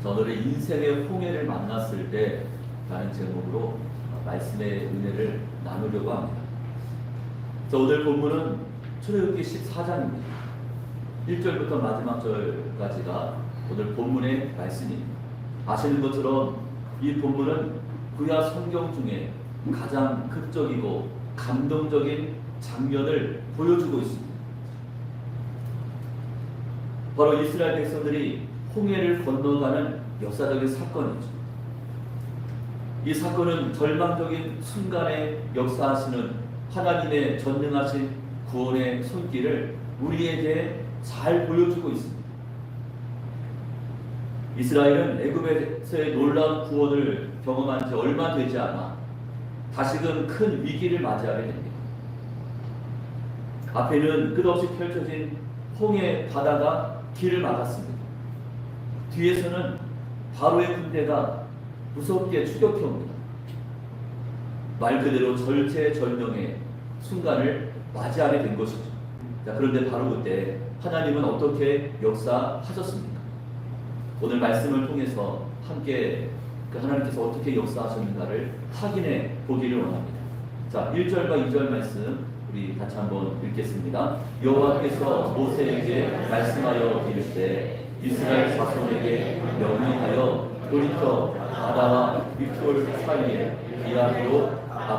오늘의 인생의 홍해를 만났을 때 라는 제목으로 말씀의 은혜를 나누려고 합니다. 오늘 본문은 출애굽기 14장입니다. 1절부터 마지막 절까지가 오늘 본문의 말씀입니다. 아시는 것처럼 이 본문은 구약 성경 중에 가장 극적이고 감동적인 장면을 보여주고 있습니다. 바로 이스라엘 백성들이 홍해를 건너가는 역사적인 사건이죠. 이 사건은 절망적인 순간에 역사하시는 하나님의 전능하신 구원의 손길을 우리에게 잘 보여주고 있습니다. 이스라엘은 애굽에서의 놀라운 구원을 경험한 지 얼마 되지 않아 다시금 큰 위기를 맞이하게 됩니다. 앞에는 끝없이 펼쳐진 홍해 바다가 길을 막았습니다. 뒤에서는 바로의 군대가 무섭게 추격해 옵니다. 말 그대로 절체절명의 순간을 맞이하게 된 것이죠. 그런데 바로 그때 하나님은 어떻게 역사하셨습니까? 오늘 말씀을 통해서 함께 하나님께서 어떻게 역사하셨는가를 확인해 보기를 원합니다. 1절과 2절 말씀 우리 같이 한번 읽겠습니다. 여호와께서 모세에게 말씀하여 이르시되 이스라엘 자손에게 명령하여 돌이켜 바다와 빅톨 사이에 이하로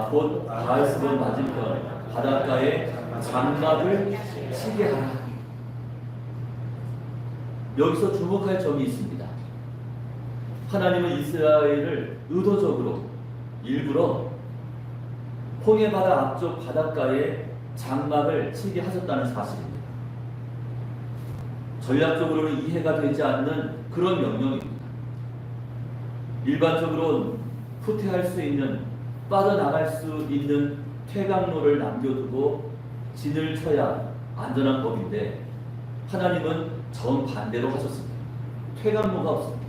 곧 바알스본 맞은편 바닷가에 장막을 치게 하라. 여기서 주목할 점이 있습니다. 하나님은 이스라엘을 의도적으로 일부러 홍해바다 앞쪽 바닷가에 장막을 치게 하셨다는 사실입니다. 전략적으로는 이해가 되지 않는 그런 명령입니다. 일반적으로는 후퇴할 수 있는, 빠져나갈 수 있는 퇴강로를 남겨두고 진을 쳐야 안전한 법인데 하나님은 정반대로 하셨습니다. 퇴강로가 없습니다.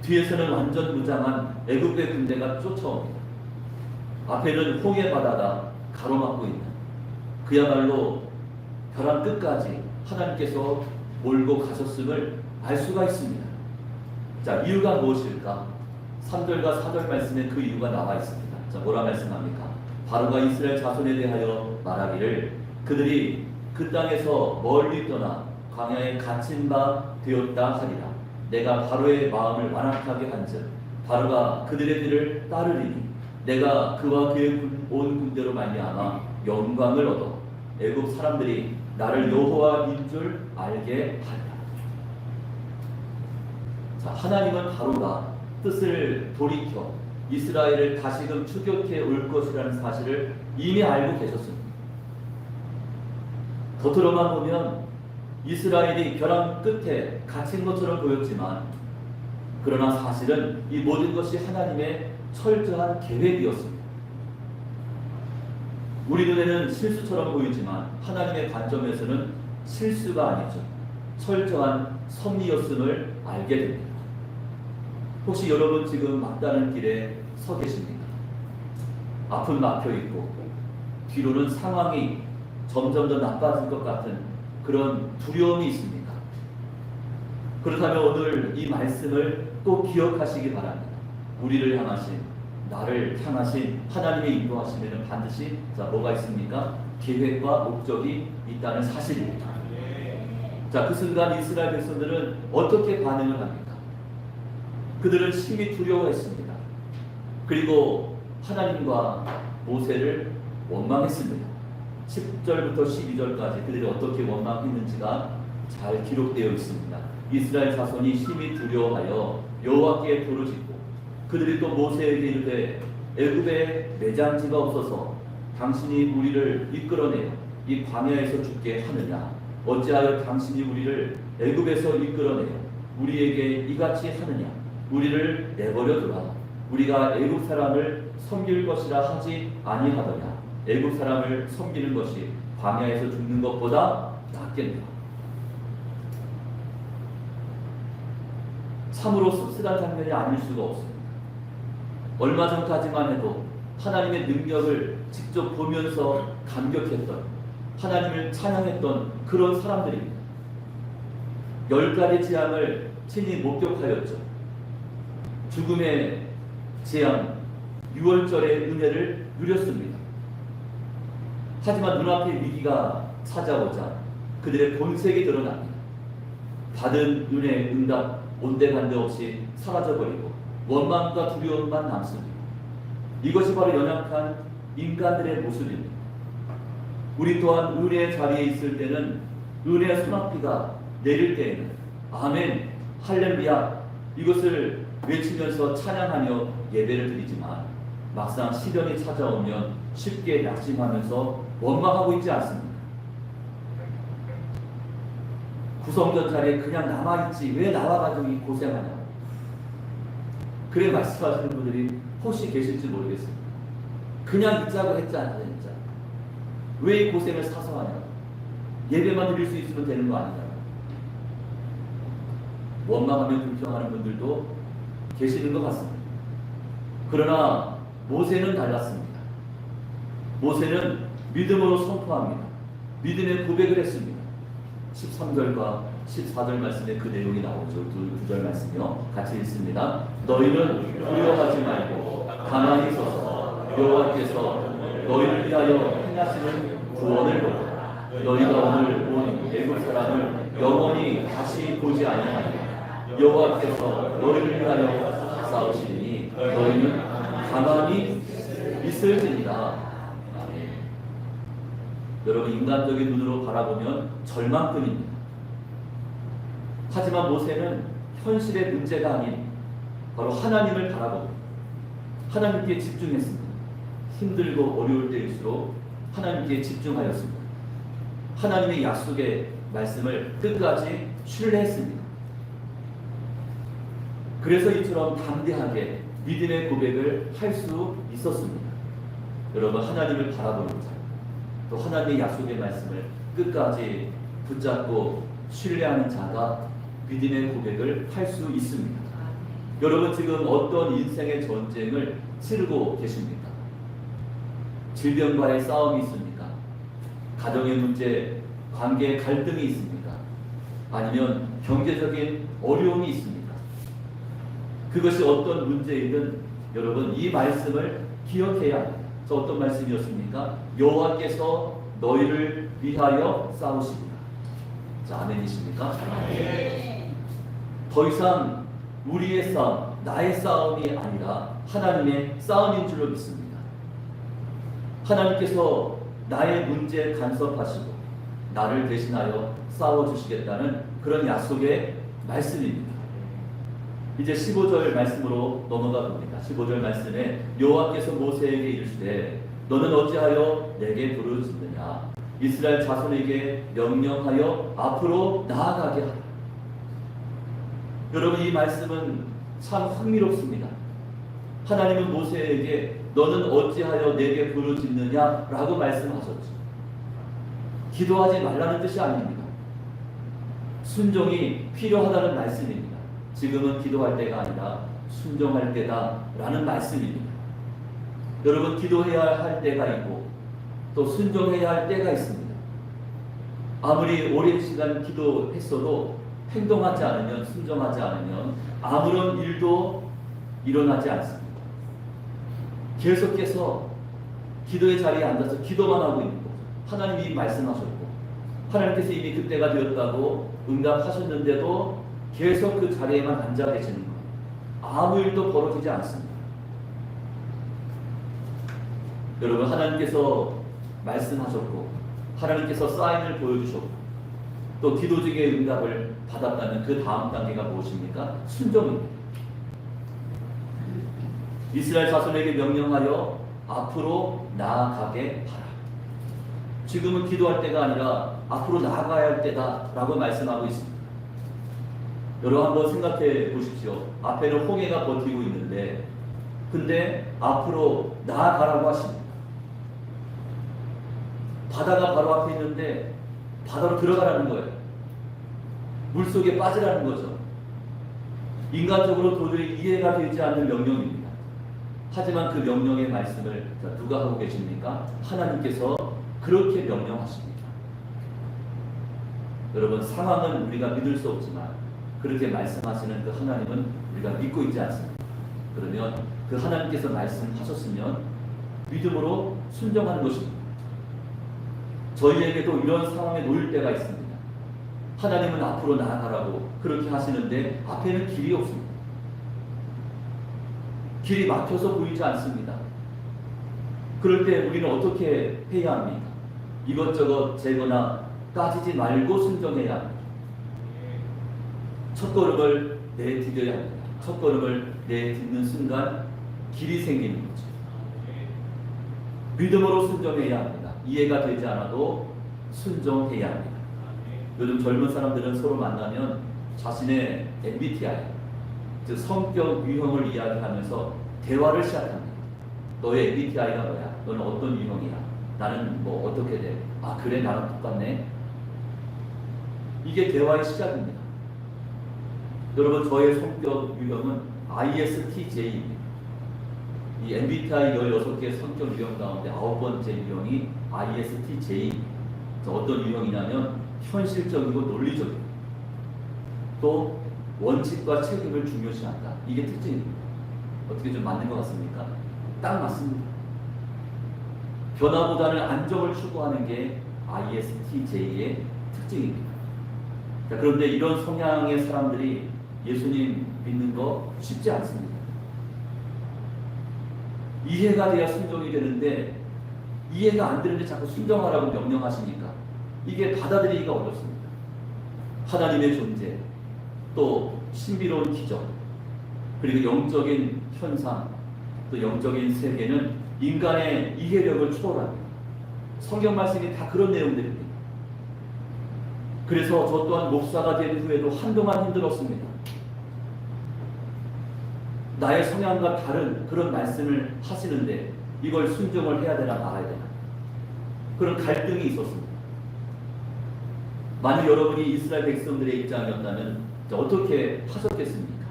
뒤에서는 완전 무장한 애굽의 군대가 쫓아옵니다. 앞에는 홍해바다가 가로막고 있는, 그야말로 벼랑 끝까지 하나님께서 몰고 가셨음을 알 수가 있습니다. 이유가 무엇일까? 3절과 4절 말씀에 그 이유가 나와 있습니다. 뭐라 말씀합니까? 바로가 이스라엘 자손에 대하여 말하기를 그들이 그 땅에서 멀리 떠나 광야에 갇힌 바 되었다 하리라. 내가 바로의 마음을 완악하게 한즉 바로가 그들의 길을 따르리니 내가 그와 그의 온 군대로 말미암아 영광을 얻어 애굽 사람들이 나를 여호와인 줄 알게 하리라. 하나님은 바로가 뜻을 돌이켜 이스라엘을 다시금 추격해 올 것이라는 사실을 이미 알고 계셨습니다. 겉으로만 보면 이스라엘이 벼랑 끝에 갇힌 것처럼 보였지만 그러나 사실은 이 모든 것이 하나님의 철저한 계획이었습니다. 우리 눈에는 실수처럼 보이지만 하나님의 관점에서는 실수가 아니죠. 철저한 섭리였음을 알게 됩니다. 혹시 여러분 지금 막다른 길에 서 계십니까? 앞은 막혀 있고 뒤로는 상황이 점점 더 나빠질 것 같은 그런 두려움이 있습니까? 그렇다면 오늘 이 말씀을 꼭 기억하시기 바랍니다. 우리를 향하신, 나를 향하신 하나님의 인도하심에는 반드시 뭐가 있습니까? 계획과 목적이 있다는 사실입니다. 그 순간 이스라엘 백성들은 어떻게 반응을 합니까? 그들은 심히 두려워했습니다. 그리고 하나님과 모세를 원망했습니다. 10절부터 12절까지 그들이 어떻게 원망했는지가 잘 기록되어 있습니다. 이스라엘 자손이 심히 두려워하여 여호와께 부르짖고 그들이 또 모세에게 이르되 애굽에 매장지가 없어서 당신이 우리를 이끌어내어 이 광야에서 죽게 하느냐? 어찌하여 당신이 우리를 애굽에서 이끌어내어 우리에게 이같이 하느냐? 우리를 내버려 두라. 우리가 애굽 사람을 섬길 것이라 하지 아니하더냐? 애굽 사람을 섬기는 것이 광야에서 죽는 것보다 낫겠네요. 참으로 씁쓸한 장면이 아닐 수가 없습니다. 얼마 전까지만 해도 하나님의 능력을 직접 보면서 감격했던, 하나님을 찬양했던 그런 사람들입니다. 10가지 재앙을 친히 목격하였죠. 죽음의 재앙, 6월절의 은혜를 누렸습니다. 하지만 눈앞에 위기가 찾아오자 그들의 본색이 드러납니다. 받은 은혜의 응답 온데간데 없이 사라져버리고 원망과 두려움만 남습니다. 이것이 바로 연약한 인간들의 모습입니다. 우리 또한 은혜의 자리에 있을 때는 은혜의 소낙비가 내릴 때에는 아멘, 할렐루야 이것을 외치면서 찬양하며 예배를 드리지만 막상 시련이 찾아오면 쉽게 낙심하면서 원망하고 있지 않습니까? 구성전 자리에 그냥 남아있지 왜 나와가지고 이 고생하냐, 그래 말씀하시는 분들이 혹시 계실지 모르겠습니다. 그냥 있자고 했잖아. 진짜 왜 이 고생을 사서 하냐, 예배만 드릴 수 있으면 되는 거 아니냐, 원망하며 불평하는 분들도 계시는 것 같습니다. 그러나 모세는 달랐습니다. 모세는 믿음으로 선포합니다. 믿음의 고백을 했습니다. 13절과 14절 말씀에 그 내용이 나오죠. 두 구절 말씀이요. 같이 읽습니다. 너희는 두려워하지 말고 가만히 서서 여호와께서 너희를 위하여 행하시는 구원을 보라. 너희가 오늘 본 애굽 사람을 영원히 다시 보지 아니하리라. 여호와께서 너희를 위하여 싸우시니 너희는 가만히 있을지니라. 여러분, 인간적인 눈으로 바라보면 절망뿐입니다. 하지만 모세는 현실의 문제가 아닌 바로 하나님을 바라보고 하나님께 집중했습니다. 힘들고 어려울 때일수록 하나님께 집중하였습니다. 하나님의 약속의 말씀을 끝까지 신뢰했습니다. 그래서 이처럼 담대하게 믿음의 고백을 할 수 있었습니다. 여러분, 하나님을 바라보는 자, 또 하나님의 약속의 말씀을 끝까지 붙잡고 신뢰하는 자가 믿음의 고백을 할 수 있습니다. 여러분, 지금 어떤 인생의 전쟁을 치르고 계십니까? 질병과의 싸움이 있습니까? 가정의 문제, 관계의 갈등이 있습니까? 아니면 경제적인 어려움이 있습니까? 그것이 어떤 문제이든 여러분, 이 말씀을 기억해야 합니다. 저 어떤 말씀이었습니까? 여호와께서 너희를 위하여 싸우십니다. 자, 아멘이십니까? 더 이상 우리의 싸움, 나의 싸움이 아니라 하나님의 싸움인 줄로 믿습니다. 하나님께서 나의 문제에 간섭하시고 나를 대신하여 싸워주시겠다는 그런 약속의 말씀입니다. 이제 15절 말씀으로 넘어가 봅니다. 15절 말씀에 여호와께서 모세에게 이르시되 너는 어찌하여 내게 부르짖느냐, 이스라엘 자손에게 명령하여 앞으로 나아가게 하라. 여러분, 이 말씀은 참 흥미롭습니다. 하나님은 모세에게 너는 어찌하여 내게 부르짖느냐 라고 말씀하셨죠. 기도하지 말라는 뜻이 아닙니다. 순종이 필요하다는 말씀입니다. 지금은 기도할 때가 아니라 순종할 때다라는 말씀입니다. 여러분, 기도해야 할 때가 있고 또 순종해야 할 때가 있습니다. 아무리 오랜 시간 기도했어도 행동하지 않으면, 순종하지 않으면 아무런 일도 일어나지 않습니다. 계속해서 기도의 자리에 앉아서 기도만 하고 있는 거죠. 하나님이 말씀하셨고 하나님께서 이미 그때가 되었다고 응답하셨는데도 계속 그 자리에만 앉아 계시는 거예요. 아무 일도 벌어지지 않습니다. 여러분, 하나님께서 말씀하셨고 하나님께서 사인을 보여주셨고 또 기도 중에 응답을 받았다는 그 다음 단계가 무엇입니까? 순종입니다. 이스라엘 자손에게 명령하여 앞으로 나아가게 하라. 지금은 기도할 때가 아니라 앞으로 나아가야 할 때다라고 말씀하고 있습니다. 여러분, 한번 생각해 보십시오. 앞에는 홍해가 버티고 있는데 근데 앞으로 나아가라고 하십니다. 바다가 바로 앞에 있는데 바다로 들어가라는 거예요. 물속에 빠지라는 거죠. 인간적으로 도저히 이해가 되지 않는 명령입니다. 하지만 그 명령의 말씀을 누가 하고 계십니까? 하나님께서 그렇게 명령하십니다. 여러분, 상황은 우리가 믿을 수 없지만 그렇게 말씀하시는 그 하나님은 우리가 믿고 있지 않습니다. 그러면 그 하나님께서 말씀하셨으면 믿음으로 순종하는 것입니다. 저희에게도 이런 상황에 놓일 때가 있습니다. 하나님은 앞으로 나아가라고 그렇게 하시는데 앞에는 길이 없습니다. 길이 막혀서 보이지 않습니다. 그럴 때 우리는 어떻게 해야 합니까? 이것저것 재거나 따지지 말고 순종해야 합니다. 첫 걸음을 내디뎌야 합니다. 첫 걸음을 내딛는 순간 길이 생기는 거죠. 믿음으로 순종해야 합니다. 이해가 되지 않아도 순종해야 합니다. 요즘 젊은 사람들은 서로 만나면 자신의 MBTI, 즉 성격 유형을 이야기하면서 대화를 시작합니다. 너의 MBTI가 뭐야? 너는 어떤 유형이야? 나는 뭐 어떻게 돼? 아 그래 나랑 똑같네. 이게 대화의 시작입니다. 여러분, 저의 성격 유형은 ISTJ입니다. 이 MBTI 16개 성격 유형 가운데 9번째 유형이 ISTJ. 어떤 유형이냐면 현실적이고 논리적이고 또 원칙과 책임을 중요시한다. 이게 특징입니다. 어떻게 좀 맞는 것 같습니까? 딱 맞습니다. 변화보다는 안정을 추구하는 게 ISTJ의 특징입니다. 자, 그런데 이런 성향의 사람들이 예수님 믿는 거 쉽지 않습니다. 이해가 돼야 순종이 되는데 이해가 안 되는데 자꾸 순종하라고 명령하시니까 이게 받아들이기가 어렵습니다. 하나님의 존재, 또 신비로운 기적, 그리고 영적인 현상, 또 영적인 세계는 인간의 이해력을 초월합니다. 성경 말씀이 다 그런 내용들입니다. 그래서 저 또한 목사가 된 후에도 한동안 힘들었습니다. 나의 성향과 다른 그런 말씀을 하시는데 이걸 순종을 해야 되나 말아야 되나, 그런 갈등이 있었습니다. 만약 여러분이 이스라엘 백성들의 입장이었다면 어떻게 하셨겠습니까?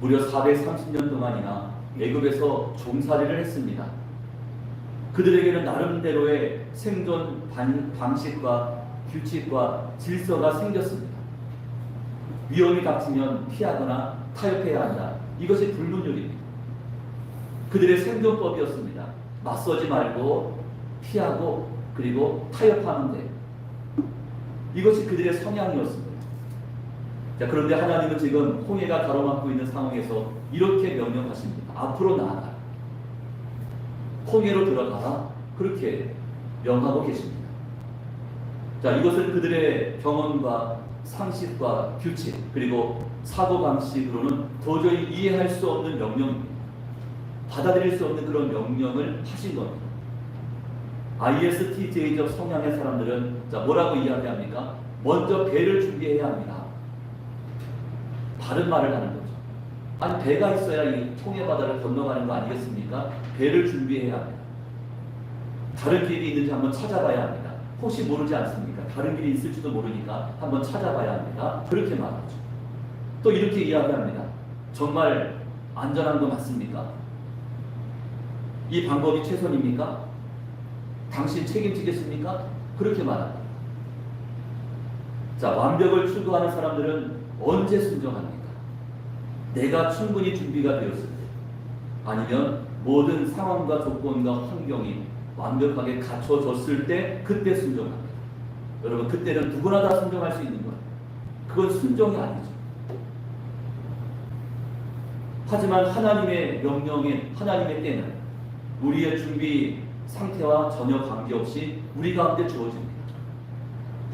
무려 430년 동안이나 애굽에서 종살이를 했습니다. 그들에게는 나름대로의 생존 방식과 규칙과 질서가 생겼습니다. 위험이 닥치면 피하거나 타협해야 한다. 이것이 불문율입니다. 그들의 생존법이었습니다. 맞서지 말고 피하고 그리고 타협하는 데, 이것이 그들의 성향이었습니다. 자, 그런데 하나님은 지금 홍해가 가로막고 있는 상황에서 이렇게 명령하십니다. 앞으로 나아가, 홍해로 들어가라, 그렇게 명하고 계십니다. 자, 이것은 그들의 경험과 상식과 규칙 그리고 사고방식으로는 도저히 이해할 수 없는 명령입니다. 받아들일 수 없는 그런 명령을 하신 겁니다. ISTJ적 성향의 사람들은 자, 뭐라고 이야기합니까? 먼저 배를 준비해야 합니다. 다른 말을 하는 거죠. 아니, 배가 있어야 이 홍해 바다를 건너가는 거 아니겠습니까? 배를 준비해야 합니다. 다른 길이 있는지 한번 찾아봐야 합니다. 혹시 모르지 않습니까? 다른 길이 있을지도 모르니까 한번 찾아봐야 합니다. 그렇게 말하죠. 또 이렇게 이야기합니다. 정말 안전한 거 맞습니까? 이 방법이 최선입니까? 당신 책임지겠습니까? 그렇게 말합니다. 자, 완벽을 추구하는 사람들은 언제 순종합니까? 내가 충분히 준비가 되었을 때, 아니면 모든 상황과 조건과 환경이 완벽하게 갖춰졌을 때 그때 순종합니다. 여러분, 그때는 누구나 다 순종할 수 있는 거예요. 그건 순종이 아니죠. 하지만 하나님의 명령에, 하나님의 때는 우리의 준비 상태와 전혀 관계없이 우리 가운데 주어집니다.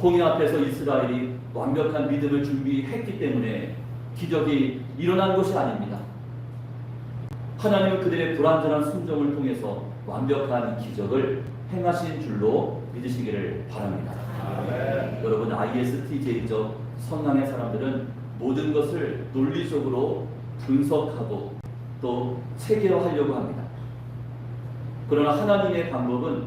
홍해 앞에서 이스라엘이 완벽한 믿음을 준비했기 때문에 기적이 일어난 것이 아닙니다. 하나님은 그들의 불완전한 순종을 통해서 완벽한 기적을 행하신 줄로 믿으시기를 바랍니다. 아멘. 여러분, ISTJ적 성향의 사람들은 모든 것을 논리적으로 분석하고 또 체계화하려고 합니다. 그러나 하나님의 방법은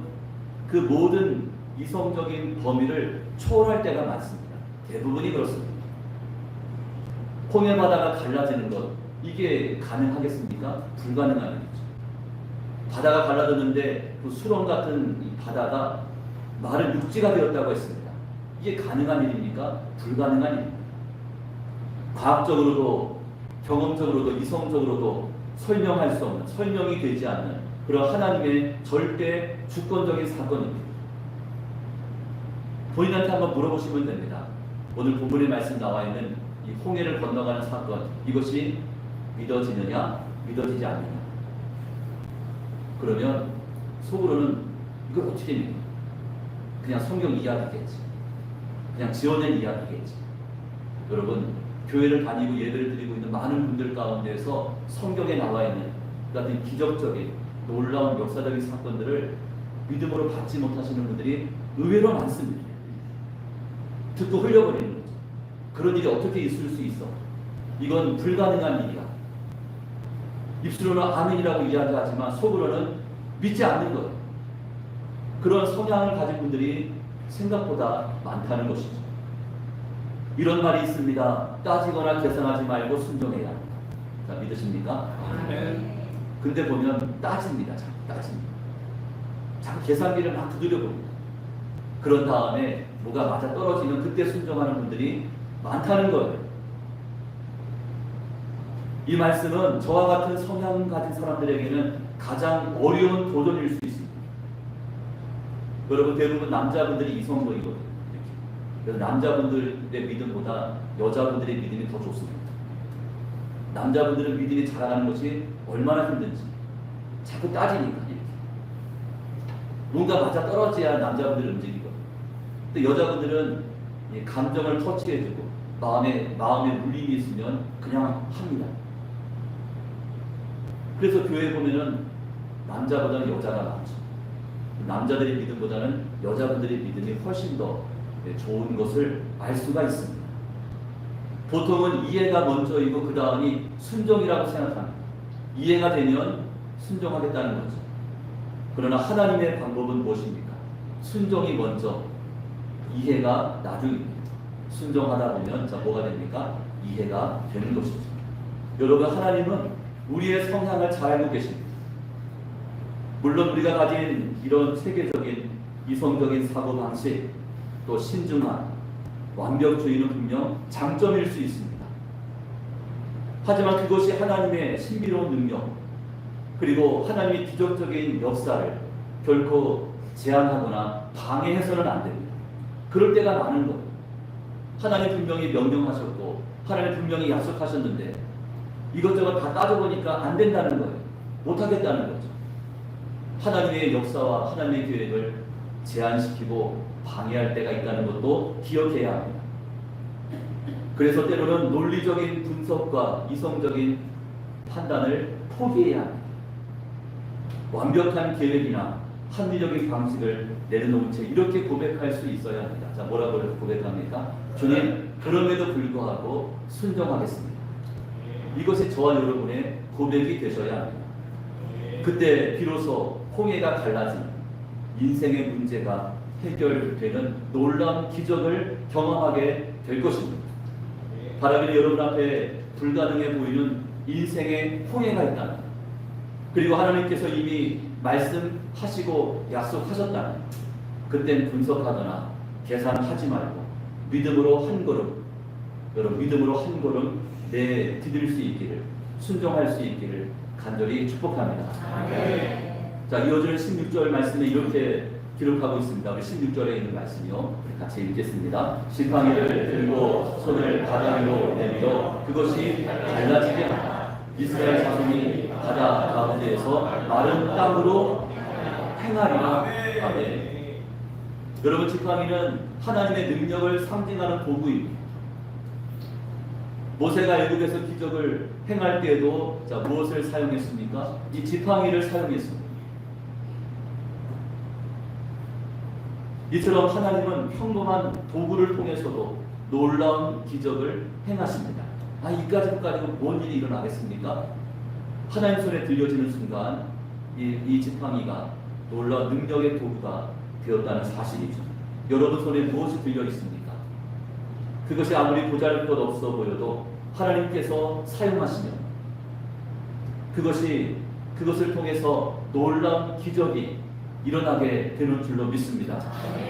그 모든 이성적인 범위를 초월할 때가 많습니다. 대부분이 그렇습니다. 홍해 바다가 갈라지는 것, 이게 가능하겠습니까? 불가능한 일이죠. 바다가 갈라졌는데 그 수렁 같은 이 바다가 마른 육지가 되었다고 했습니다. 이게 가능한 일입니까? 불가능한 일입니다. 과학적으로도 경험적으로도 이성적으로도 설명할 수 없는, 설명이 되지 않는 그런 하나님의 절대 주권적인 사건입니다. 본인한테 한번 물어보시면 됩니다. 오늘 본문의 말씀 나와 있는 이 홍해를 건너가는 사건, 이것이 믿어지느냐 믿어지지 않느냐. 그러면 속으로는 이걸 어떻게 믿어? 그냥 성경 이야기겠지, 그냥 지어낸 이야기겠지. 여러분, 교회를 다니고 예배를 드리고 있는 많은 분들 가운데에서 성경에 나와 있는 그 같은 기적적인 놀라운 역사적인 사건들을 믿음으로 받지 못하시는 분들이 의외로 많습니다. 듣고 흘려버리는 거죠. 그런 일이 어떻게 있을 수 있어? 이건 불가능한 일이야. 입술로는 아멘이라고 이야기하지만 속으로는 믿지 않는 거예요. 그런 성향을 가진 분들이 생각보다 많다는 것이죠. 이런 말이 있습니다. 따지거나 계산하지 말고 순종해야 합니다. 자, 믿으십니까? 근데 보면 따집니다. 자꾸 따집니다. 자꾸 계산기를 막 두드려 봅니다. 그런 다음에 뭐가 맞아 떨어지면 그때 순종하는 분들이 많다는 거예요. 이 말씀은 저와 같은 성향 가진 사람들에게는 가장 어려운 도전일 수 있습니다. 여러분, 대부분 남자분들이 이성적이거든요. 그래서 남자분들의 믿음보다 여자분들의 믿음이 더 좋습니다. 남자분들은 믿음이 자라가는 것이 얼마나 힘든지 자꾸 따지니까 이렇게. 뭔가 맞아 떨어져야 남자분들이 움직이거든요. 근데 여자분들은 감정을 터치해주고 마음에 울림이 있으면 그냥 합니다. 그래서 교회에 보면은 남자보다는 여자가 많죠. 남자들의 믿음보다는 여자분들의 믿음이 훨씬 더 좋은 것을 알 수가 있습니다. 보통은 이해가 먼저이고 그 다음이 순종이라고 생각합니다. 이해가 되면 순종하겠다는 거죠. 그러나 하나님의 방법은 무엇입니까? 순종이 먼저, 이해가 나중입니다. 순종하다 보면 뭐가 됩니까? 이해가 되는 것이죠. 여러분, 하나님은 우리의 성향을 잘 알고 계십니다. 물론 우리가 가진 이런 세계적인 이성적인 사고방식, 또 신중한 완벽주의는 분명 장점일 수 있습니다. 하지만 그것이 하나님의 신비로운 능력, 그리고 하나님의 기적적인 역사를 결코 제한하거나 방해해서는 안 됩니다. 그럴 때가 많은 거예요. 하나님 분명히 명령하셨고 하나님 분명히 약속하셨는데 이것저것 다 따져보니까 안 된다는 거예요. 못하겠다는 거죠. 하나님의 역사와 하나님의 계획을 제한시키고 방해할 때가 있다는 것도 기억해야 합니다. 그래서 때로는 논리적인 분석과 이성적인 판단을 포기해야 합니다. 완벽한 계획이나 합리적인 방식을 내려놓은 채 이렇게 고백할 수 있어야 합니다. 자, 뭐라고 고백합니까? 주님, 그럼에도 불구하고 순종하겠습니다. 이것이 저와 여러분의 고백이 되셔야 합니다. 그때 비로소 홍해가 갈라진 인생의 문제가 해결되는 놀라운 기적을 경험하게 될 것입니다. 바라기는 여러분 앞에 불가능해 보이는 인생의 홍해가 있다는, 그리고 하나님께서 이미 말씀하시고 약속하셨다는, 그땐 분석하거나 계산하지 말고 믿음으로 한 걸음, 여러분 믿음으로 한 걸음 내디딜 수 있기를, 순종할 수 있기를 간절히 축복합니다. 자, 이어지는 16절 말씀에 이렇게 기록하고 있습니다. 우리 16절에 있는 말씀이요, 우리 같이 읽겠습니다. 지팡이를 들고 손을 바다 위로 내밀어 그것이 갈라지게 하라. 이스라엘 자손이 바다 가운데에서 마른 땅으로 행하리라. 아멘. 여러분, 지팡이는 하나님의 능력을 상징하는 도구입니다. 모세가 애굽에서 기적을 행할 때에도 무엇을 사용했습니까? 이 지팡이를 사용했습니다. 이처럼 하나님은 평범한 도구를 통해서도 놀라운 기적을 행하십니다. 이까지도 뭔 일이 일어나겠습니까? 하나님 손에 들려지는 순간 이 지팡이가 놀라운 능력의 도구가 되었다는 사실이죠. 여러분 손에 무엇이 들려 있습니까? 그것이 아무리 보잘것없어 보여도 하나님께서 사용하시면 그것을 통해서 놀라운 기적이 일어나게 되는 줄로 믿습니다.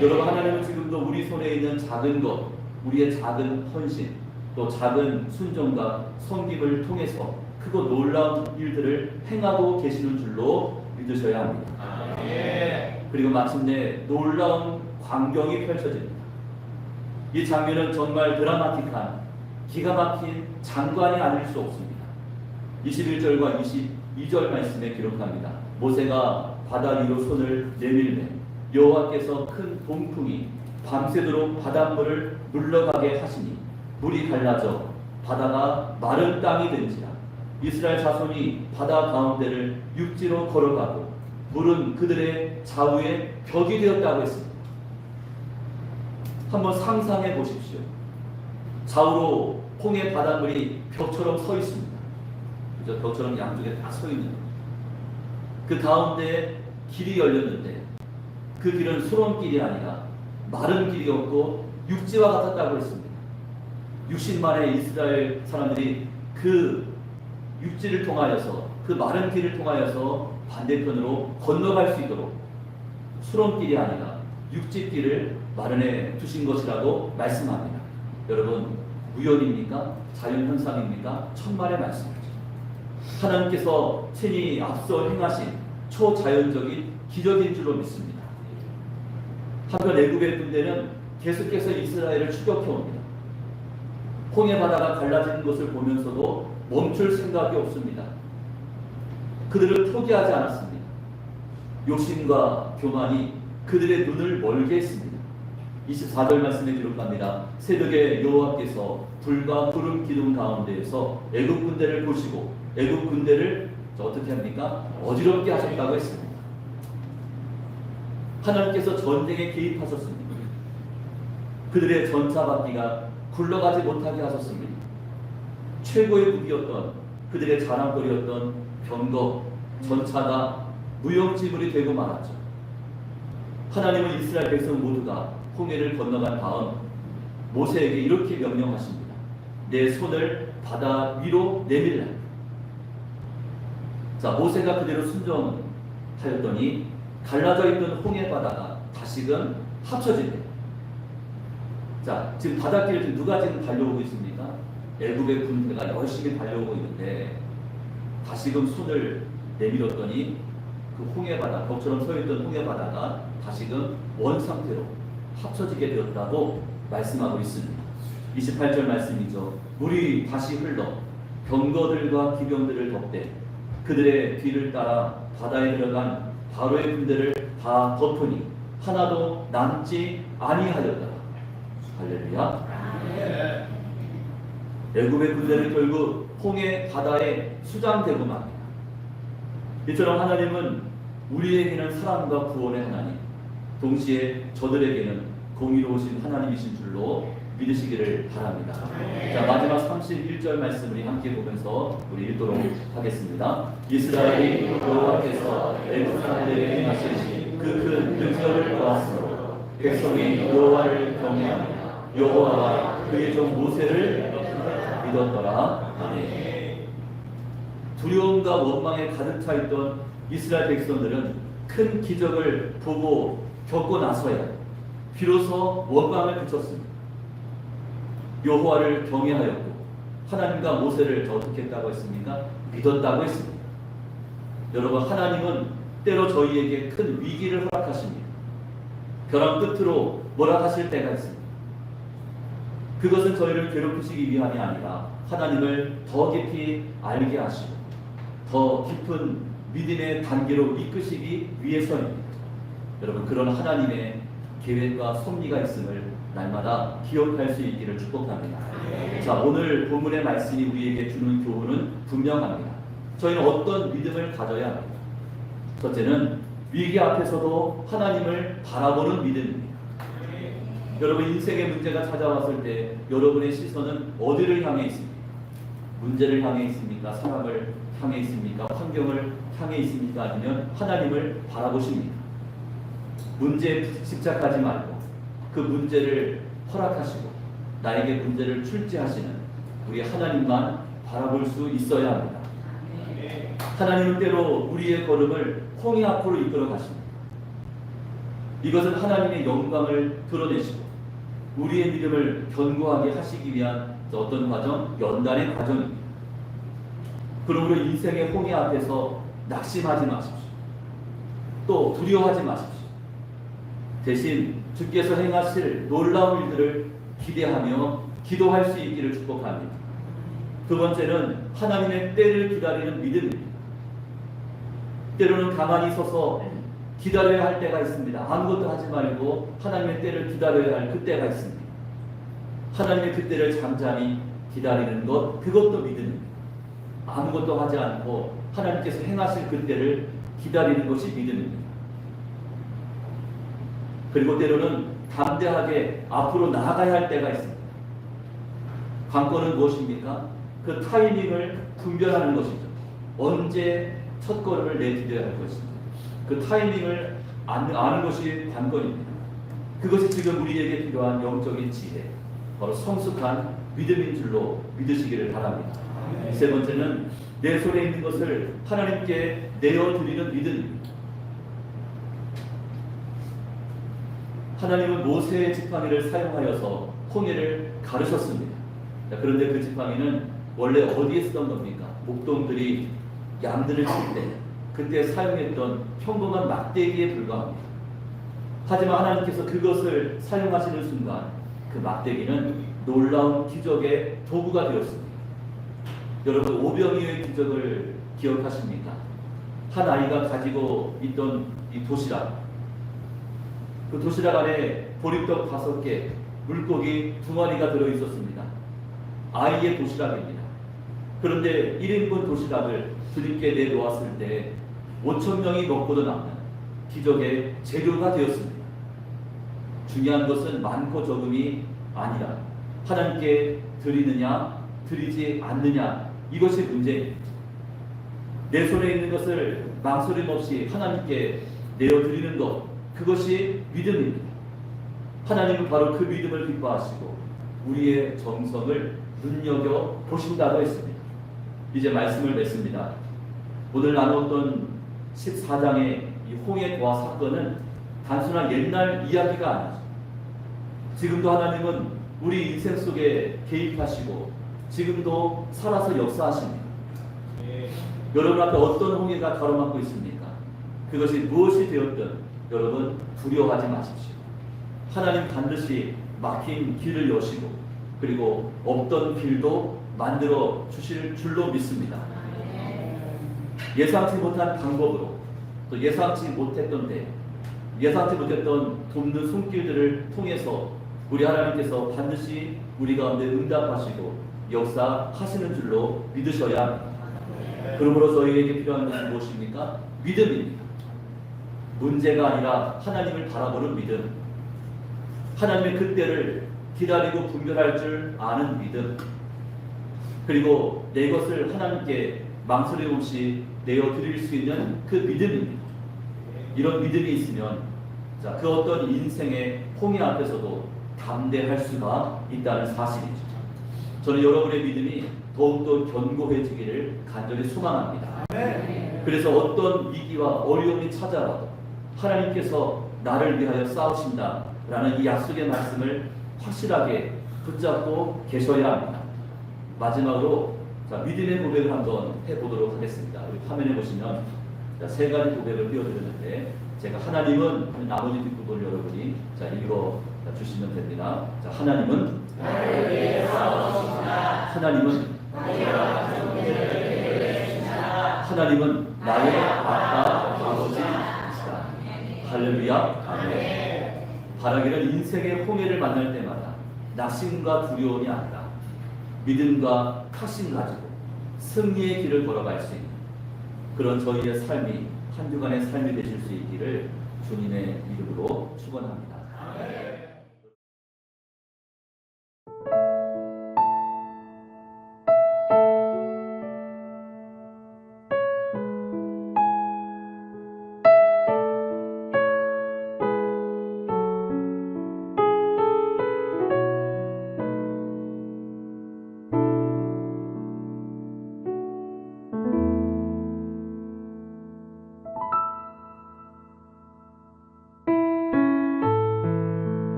여러분, 하나님은 지금도 우리 손에 있는 작은 것, 우리의 작은 헌신, 또 작은 순종과 섬김을 통해서 크고 놀라운 일들을 행하고 계시는 줄로 믿으셔야 합니다. 그리고 마침내 놀라운 광경이 펼쳐집니다. 이 장면은 정말 드라마틱한 기가 막힌 장관이 아닐 수 없습니다. 21절과 22절 말씀에 기록합니다. 모세가 바다 위로 손을 내밀매 여호와께서 큰 동풍이 밤새도록 바닷물을 물러가게 하시니 물이 갈라져 바다가 마른 땅이 된지라. 이스라엘 자손이 바다 가운데를 육지로 걸어가고 물은 그들의 좌우에 벽이 되었다고 했습니다. 한번 상상해 보십시오. 좌우로 홍해 바닷물이 벽처럼 서 있습니다. 그죠? 벽처럼 양쪽에 딱 서 있는 그 가운데 길이 열렸는데 그 길은 수렁길이 아니라 마른 길이었고 육지와 같았다고 했습니다. 60만의 이스라엘 사람들이 그 육지를 통하여서 그 마른 길을 통하여서 반대편으로 건너갈 수 있도록 수렁길이 아니라 육지길을 마련해 두신 것이라고 말씀합니다. 여러분, 우연입니까? 자연현상입니까? 천만의 말씀이죠. 하나님께서 친히 앞서 행하신 초자연적인 기적인 줄로 믿습니다. 한편 애굽의 군대는 계속해서 이스라엘을 추격해옵니다. 홍해 바다가 갈라지는 것을 보면서도 멈출 생각이 없습니다. 그들을 포기하지 않았습니다. 욕심과 교만이 그들의 눈을 멀게 했습니다. 24절 말씀에 기록합니다. 새벽에 여호와께서 불과 구름 기둥 가운데에서 애굽 군대를 보시고 애굽 군대를 어떻게 합니까? 어지럽게 하셨다고 했습니다. 하나님께서 전쟁에 개입하셨습니다. 그들의 전차 바퀴가 굴러가지 못하게 하셨습니다. 최고의 무기였던 그들의 자랑거리였던 병거, 전차가 무용지물이 되고 말았죠. 하나님은 이스라엘 백성 모두가 홍해를 건너간 다음 모세에게 이렇게 명령하십니다. 내 손을 바다 위로 내밀라. 자, 모세가 그대로 순종하였더니 갈라져 있던 홍해 바다가 다시금 합쳐진대요. 자, 지금 바닷길을 누가 지금 달려오고 있습니까? 애굽의 군대가 열심히 달려오고 있는데 다시금 손을 내밀었더니 그 홍해 바다, 벽처럼 서 있던 홍해 바다가 다시금 원 상태로 합쳐지게 되었다고 말씀하고 있습니다. 28절 말씀이죠. 물이 다시 흘러 병거들과 기병들을 덮되 그들의 뒤를 따라 바다에 들어간 바로의 군대를 다 덮으니 하나도 남지 아니하였다. 할렐루야. 애굽의 군대는 결국 홍해 바다에 수장되고 맙니다. 이처럼 하나님은 우리에게는 사랑과 구원의 하나님, 동시에 저들에게는 공의로우신 하나님이신 줄로 믿으시기를 바랍니다. 자, 마지막 31절 말씀을 함께 보면서 우리 읽도록 하겠습니다. 이스라엘이 여호와께서 애굽 사람들에게 행하신 그 큰 능력을 보았으므로 백성이 여호와를 경외하며 여호와와 그의 종 모세를 믿었더라. 아멘. 두려움과 원망에 가득 차 있던 이스라엘 백성들은 큰 기적을 보고 겪고 나서야 비로소 원망을 그쳤습니다. 여호와를 경외하였고 하나님과 모세를 어떻게 했다고 했습니까? 믿었다고 했습니다. 여러분, 하나님은 때로 저희에게 큰 위기를 허락하십니다. 벼랑 끝으로 몰아가실 때가 있습니다. 그것은 저희를 괴롭히시기 위함이 아니라 하나님을 더 깊이 알게 하시고 더 깊은 믿음의 단계로 이끄시기 위해서입니다. 여러분, 그런 하나님의 계획과 섭리가 있음을 날마다 기억할 수 있기를 축복합니다. 자, 오늘 본문의 말씀이 우리에게 주는 교훈은 분명합니다. 저희는 어떤 믿음을 가져야 합니까? 첫째는 위기 앞에서도 하나님을 바라보는 믿음입니다. 여러분, 인생의 문제가 찾아왔을 때 여러분의 시선은 어디를 향해 있습니까? 문제를 향해 있습니까? 사람을 향해 있습니까? 환경을 향해 있습니까? 아니면 하나님을 바라보십니까? 문제에 집착하지 말고 그 문제를 허락하시고 나에게 문제를 출제하시는 우리 하나님만 바라볼 수 있어야 합니다. 하나님은 때로 우리의 걸음을 홍해 앞으로 이끌어 가십니다. 이것은 하나님의 영광을 드러내시고 우리의 믿음을 견고하게 하시기 위한 어떤 과정? 연단의 과정입니다. 그러므로 인생의 홍해 앞에서 낙심하지 마십시오. 또 두려워하지 마십시오. 대신 주께서 행하실 놀라운 일들을 기대하며 기도할 수 있기를 축복합니다. 두 번째는 하나님의 때를 기다리는 믿음입니다. 때로는 가만히 서서 기다려야 할 때가 있습니다. 아무것도 하지 말고 하나님의 때를 기다려야 할 그때가 있습니다. 하나님의 그때를 잠잠히 기다리는 것, 그것도 믿음입니다. 아무것도 하지 않고 하나님께서 행하실 그때를 기다리는 것이 믿음입니다. 그리고 때로는 담대하게 앞으로 나아가야 할 때가 있습니다. 관건은 무엇입니까? 그 타이밍을 분별하는 것이죠. 언제 첫 걸음을 내디뎌야 할 것인지 그 타이밍을 아는 것이 관건입니다. 그것이 지금 우리에게 필요한 영적인 지혜, 바로 성숙한 믿음인 줄로 믿으시기를 바랍니다. 세 번째는 내 손에 있는 것을 하나님께 내어드리는 믿음입니다. 하나님은 모세의 지팡이를 사용하여서 홍해를 가르셨습니다. 그런데 그 지팡이는 원래 어디에 쓰던 겁니까? 목동들이 양들을 칠 때 그때 사용했던 평범한 막대기에 불과합니다. 하지만 하나님께서 그것을 사용하시는 순간 그 막대기는 놀라운 기적의 도구가 되었습니다. 여러분, 오병이어의 기적을 기억하십니까? 한 아이가 가지고 있던 이 도시락, 그 도시락 안에 보리떡 5개, 물고기 2마리가 들어있었습니다. 아이의 도시락입니다. 그런데 1인분 도시락을 주님께 내놓았을 때 5,000명이 먹고도 남는 기적의 재료가 되었습니다. 중요한 것은 많고 적음이 아니라 하나님께 드리느냐 드리지 않느냐, 이것이 문제입니다. 내 손에 있는 것을 망설임 없이 하나님께 내어드리는 것, 그것이 믿음입니다. 하나님은 바로 그 믿음을 기뻐하시고 우리의 정성을 눈여겨 보신다고 했습니다. 이제 말씀을 맺습니다. 오늘 나눴던 14장의 이 홍해와 사건은 단순한 옛날 이야기가 아니죠. 지금도 하나님은 우리 인생 속에 개입하시고 지금도 살아서 역사하십니다. 여러분 앞에 어떤 홍해가 가로막고 있습니까? 그것이 무엇이 되었든 여러분 두려워하지 마십시오. 하나님 반드시 막힌 길을 여시고 그리고 없던 길도 만들어 주실 줄로 믿습니다. 예상치 못한 방법으로 또 예상치 못했던 데 예상치 못했던 돕는 손길들을 통해서 우리 하나님께서 반드시 우리 가운데 응답하시고 역사하시는 줄로 믿으셔야 합니다. 그러므로 저희에게 필요한 것은 무엇입니까? 믿음입니다. 문제가 아니라 하나님을 바라보는 믿음, 하나님의 그때를 기다리고 분별할 줄 아는 믿음, 그리고 내 것을 하나님께 망설임 없이 내어드릴 수 있는 그 믿음입니다. 이런 믿음이 있으면 그 어떤 인생의 홍해 앞에서도 담대할 수가 있다는 사실이죠. 저는 여러분의 믿음이 더욱더 견고해지기를 간절히 소망합니다. 그래서 어떤 위기와 어려움이 찾아와도 하나님께서 나를 위하여 싸우신다라는 이 약속의 말씀을 확실하게 붙잡고 계셔야 합니다. 마지막으로 믿음의 고백을 한번 해보도록 하겠습니다. 우리 화면에 보시면 3가지 고백을 띄워드렸는데 제가 하나님은 나머지 뒷부분을 여러분이 읽어 주시면 됩니다. 하나님은 나를 위해 싸우신다. 하나님은 하나님은 나의 아빠 아버지이시다. 할렐루야. 아멘. 바라기를 인생의 홍해를 만날 때마다 낙심과 두려움이 아니라 믿음과 확신 가지고 승리의 길을 걸어갈 수 있는 그런 저희의 삶이 한 주간의 삶이 되실 수 있기를 주님의 이름으로 축원합니다.